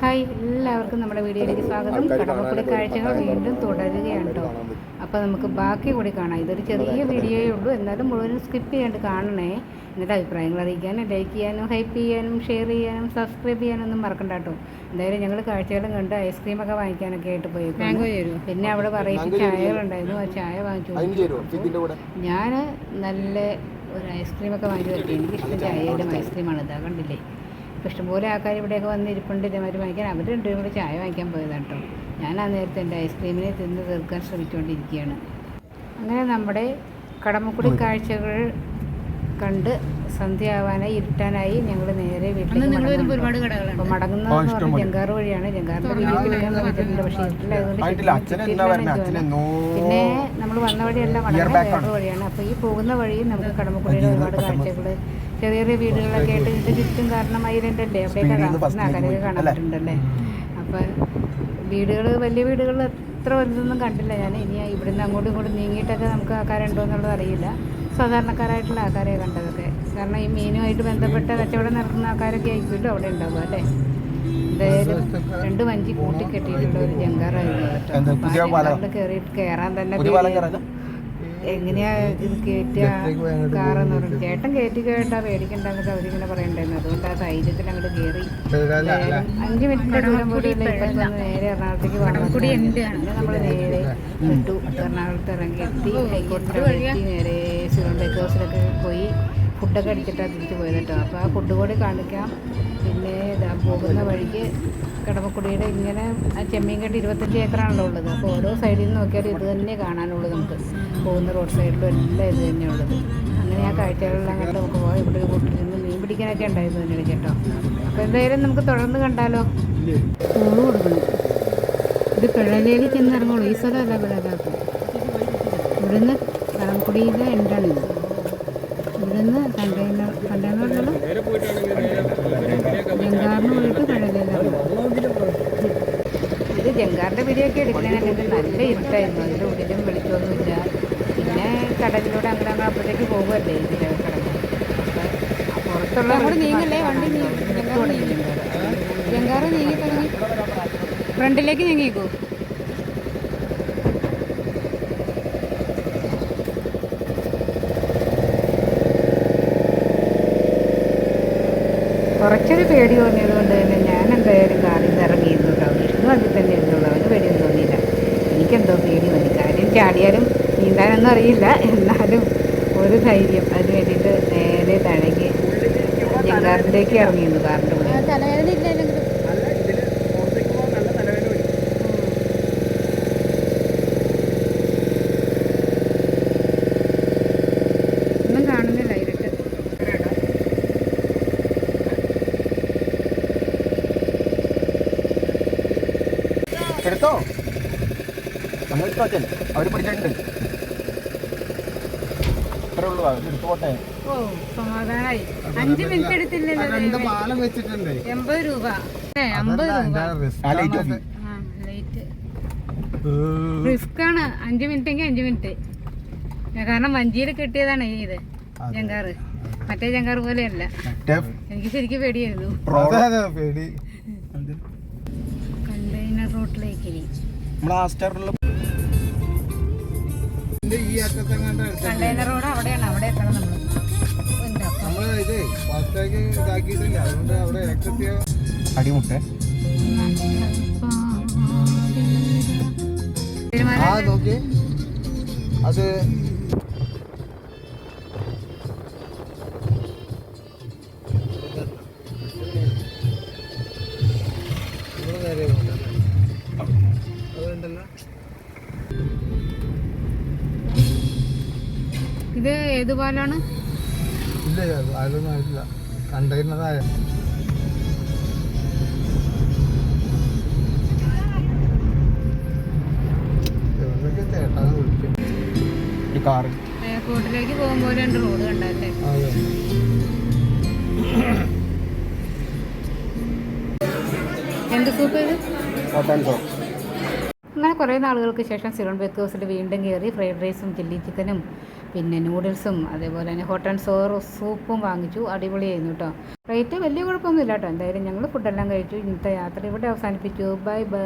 Hi, എല്ലാവർക്കും നമ്മുടെ വീഡിയോയിലേക്ക് സ്വാഗതം. കടമക്കുടി കാഴ്ചകൾ വീണ്ടും തുടരുകയാണ് കേട്ടോ. അപ്പോൾ നമുക്ക് ബാക്കി കൂടി കാണാം. ഇതൊരു ചെറിയ വീഡിയോയേ ഉള്ളൂ, എന്നാലും മുഴുവനും സ്കിപ്പ് ചെയ്യാണ്ട് കാണണേ. എന്നിട്ട് അഭിപ്രായങ്ങൾ അറിയിക്കാനും ലൈക്ക് ചെയ്യാനും ഹൈപ്പ് ചെയ്യാനും ഷെയർ ചെയ്യാനും സബ്സ്ക്രൈബ് ചെയ്യാനൊന്നും മറക്കണ്ട കേട്ടോ. എന്തായാലും ഞങ്ങൾ കാഴ്ചകളും കണ്ട് ഐസ്ക്രീമൊക്കെ വാങ്ങിക്കാനൊക്കെ ആയിട്ട് പോയി. പിന്നെ അവിടെ വെറൈറ്റി ചായകളുണ്ടായിരുന്നു. ആ ചായ വാങ്ങിച്ചു. ഞാൻ നല്ല ഒരു ഐസ്ക്രീമൊക്കെ വാങ്ങിച്ചു പറ്റി. എനിക്കിഷ്ടം ചായയുടെ ഐസ്ക്രീമാണ്. ഇതാ കണ്ടില്ലേ, ഇപ്പോൾ ഇഷ്ടംപോലെ ആൾക്കാർ ഇവിടെയൊക്കെ വന്നിരിപ്പുണ്ട് ഇതേമാതിരി വാങ്ങിക്കാൻ. അവർ രണ്ടുപേരും കൂടി ചായ വാങ്ങിക്കാൻ പോയതാണ് കേട്ടോ. ഞാൻ ആ നേരത്തെ എൻ്റെ ഐസ്ക്രീമിനെ തിന്ന് തീർക്കാൻ ശ്രമിച്ചുകൊണ്ടിരിക്കുകയാണ്. അങ്ങനെ നമ്മുടെ കടമക്കുടി കാഴ്ചകൾ കണ്ട് സന്ധ്യയാവാനായി ഇരുട്ടാനായി ഞങ്ങൾ നേരെ വീട്ടിലേക്ക് ഒരുപാട് കടകളുണ്ട്. അപ്പോൾ മടങ്ങുന്നതെന്ന് പറഞ്ഞാൽ ജങ്കാറ് വഴിയാണ്. ജങ്കാറിൻ്റെ വീഡിയോ എടുക്കാൻ പറ്റിയിട്ടുണ്ട്, പക്ഷേ ഇരുട്ടിലായതുകൊണ്ട്. പിന്നെ നമ്മൾ വന്ന വഴിയല്ല, മടങ്ങുന്ന വേറൊരു വഴിയാണ്. അപ്പോൾ ഈ പോകുന്ന വഴിയിൽ നമുക്ക് കടമക്കുടിയുടെ ഒരുപാട് കാഴ്ചകൾ, ചെറിയ ചെറിയ വീടുകളൊക്കെ ആയിട്ട് ഇതിൻ്റെ ചുറ്റും കാരണം ഐലൻഡല്ലേ, അവിടെയൊക്കെ താമസിക്കുന്ന ആൾക്കാരൊക്കെ കാണാൻ പറ്റുന്നുണ്ടല്ലേ. അപ്പം വീടുകൾ, വലിയ വീടുകൾ അത്ര വലുതൊന്നും കണ്ടില്ല ഞാൻ. ഇനി ഇവിടുന്ന് അങ്ങോട്ടും ഇങ്ങോട്ടും നീങ്ങിയിട്ടൊക്കെ നമുക്ക് ആൾക്കാരുണ്ടോ എന്നുള്ളത് അറിയില്ല. സാധാരണക്കാരായിട്ടുള്ള ആൾക്കാരെ കണ്ടതൊക്കെ, കാരണം ഈ മീനുമായിട്ട് ബന്ധപ്പെട്ട കച്ചവടം നടത്തുന്ന ആൾക്കാരൊക്കെ ആയിരിക്കുമല്ലോ അവിടെ ഉണ്ടാവുക അല്ലേ. എന്തായാലും 2 വഞ്ചി കൂട്ടിക്കെട്ടിയിട്ടുള്ള ഒരു ജങ്കാറായിരുന്നു. കയറാൻ തന്നെ എങ്ങനെയാ ഇത് കയറ്റുക കാറെന്ന് പറഞ്ഞു. ചേട്ടൻ കയറ്റി കേട്ടാ പേടിക്കണ്ടെന്നൊക്കെ അവരിങ്ങനെ പറയണ്ടായിരുന്നു. അതുകൊണ്ട് ആ ധൈര്യത്തിൽ അങ്ങോട്ട് കയറി 5 മിനിറ്റിന്റെ ദൂരം പോലും ഇപ്പം നേരെ എറണാകുളത്തേക്ക് വന്നു. നമ്മൾ നേരെ വിട്ടു. എറണാകുളത്ത് ഇറങ്ങി എത്തി നേരെ സിലോൺ ബേക്കേഴ്സിലൊക്കെ പോയി ഫുഡൊക്കെ അടിച്ചിട്ടാണ് തിരിച്ച് പോയത് കേട്ടോ. അപ്പോൾ ആ ഫുഡ് കൂടി കാണിക്കാം. പിന്നെ ഇതാ പോകുന്ന വഴിക്ക് കടമക്കുടിയുടെ ഇങ്ങനെ ആ ചെമ്മീൻകെട്ട് 25 ഏക്കറാണല്ലോ ഉള്ളത്. അപ്പോൾ ഓരോ സൈഡിൽ നിന്ന് നോക്കിയാലും ഇത് തന്നെ കാണാനുള്ളൂ. നമുക്ക് പോകുന്ന റോഡ് സൈഡിലും എല്ലാം ഇത് തന്നെയുള്ളത്. അങ്ങനെ ആ കാഴ്ചകളെല്ലാം കണ്ട് നമുക്ക് പോകാം. ഇവിടെ കൂട്ടിരുന്ന് മീൻ പിടിക്കാനൊക്കെ ഉണ്ടായിരുന്നു തന്നെ കേട്ടോ. അപ്പോൾ എന്തായാലും നമുക്ക് തുടർന്ന് കണ്ടാലോ. ഫോണ് കൊടുക്കണം. ഇത് പിഴലേലി ചെന്നിറങ്ങുള്ളൂ. ഈ സ്ഥലമല്ല പിഴലാക്കും. ഇവിടുന്ന് കടമക്കുടിയിലെ എൻഡാണിത്. ഇവിടുന്ന് കണ്ടെയ്നറിലുള്ള ജങ്കാറിന് പോയിട്ട് പിഴലേലാണ്. ഇത് ജങ്കാറിൻ്റെ വീഡിയോ ഒക്കെ എടുക്കണമെങ്കിൽ നല്ല ഇരുട്ടായിരുന്നു. അതിൻ്റെ ഉള്ളിലും വെളിച്ചമൊന്നുമില്ല. പിന്നെ കടലിലൂടെ അങ്ങനെ അപ്പോഴത്തേക്ക് പോകുമല്ലേ ഇതിൽ കിടന്ന്. അപ്പം പുറത്തുള്ള നീങ്ങല്ലേ, വണ്ടി ജങ്കാറ് നീങ്ങി തുടങ്ങി ഫ്രണ്ടിലേക്ക് നീങ്ങിക്കോ. കുറച്ചൊരു പേടി തോന്നിയത് കൊണ്ട് തന്നെ ഞാൻ എന്തായാലും കാറിൽ നിന്ന് ഇറങ്ങിയിരുന്നു കേട്ടോ. വിഷ്ണു അതിൽ തന്നെ ഇരുന്നുള്ളൂ, അവന് പേടിയൊന്നും തോന്നിയില്ല. എനിക്കെന്തോ പേടി തോന്നി. കാര്യം ചാടിയാലും നീന്താനൊന്നും അറിയില്ല, എന്നാലും ഒരു ധൈര്യം. അതിന് വേണ്ടിയിട്ട് നേരെ താഴേക്ക് ജങ്കാറിലേക്ക് ഇറങ്ങിയിരുന്നു കാറിൻ്റെ ഉള്ളിൽ. ഒന്നും കാണുന്നില്ല, ഇരുട്ട്. എടുത്തോ, നമ്മൾ അവർ പിടിച്ചിട്ടുണ്ട്. ഇത്രേ ഉള്ളൂ, എടുത്തു പോട്ടെ. ഓ സമാധാനായി. 5 മിനിറ്റ് എടുത്തില്ലല്ലോ. 2 പാലം വെച്ചിട്ടുണ്ട്. 80 രൂപ. 50 രൂപ ലൈറ്റ്. റിസ്ക് ആണ്. 5 മിനിറ്റെങ്കിൽ 5 മിനിറ്റ്. കാരണം വഞ്ചിയിൽ കെട്ടിയതാണ് ഇത് ജങ്കാറ്. മറ്റേ ജങ്കാറ് പോലെയല്ല. എനിക്ക് ശരിക്കും പേടിയായിരുന്നു. കണ്ടെയ്നർ റോട്ടിലേക്ക് ഇനി കണ്ടെയ്നർ റോഡ് അവിടെയാണ്. അവിടെ എത്തണം നമ്മൾ. അടിമുട്ടേ അത് ഇത് ഏത് പാലാണ്? ഇല്ല, അതൊന്നും ആയിട്ടില്ല. കണ്ടെയ്നറായ എയർപോർട്ടിലേക്ക് പോകുമ്പോൾ 2 റോഡ് കണ്ടല്ലേ. എന്ത് സൂപ്പ് ഇത്? അങ്ങനെ കുറേ നാളുകൾക്ക് ശേഷം സിലോൺ ബേക്കേഴ്സിൽ വീണ്ടും കയറി ഫ്രൈഡ് റൈസും ചില്ലി ചിക്കനും പിന്നെ നൂഡിൽസും അതേപോലെ തന്നെ ഹോട്ട് ആൻഡ് സോർ സൂപ്പും വാങ്ങിച്ചു. അടിപൊളിയായിരുന്നു കേട്ടോ. റേറ്റ് വലിയ കുഴപ്പമൊന്നുമില്ല കേട്ടോ. എന്തായാലും ഞങ്ങൾ ഫുഡെല്ലാം കഴിച്ചു. ഇന്നത്തെ യാത്ര ഇവിടെ അവസാനിപ്പിച്ചു. Bye bye.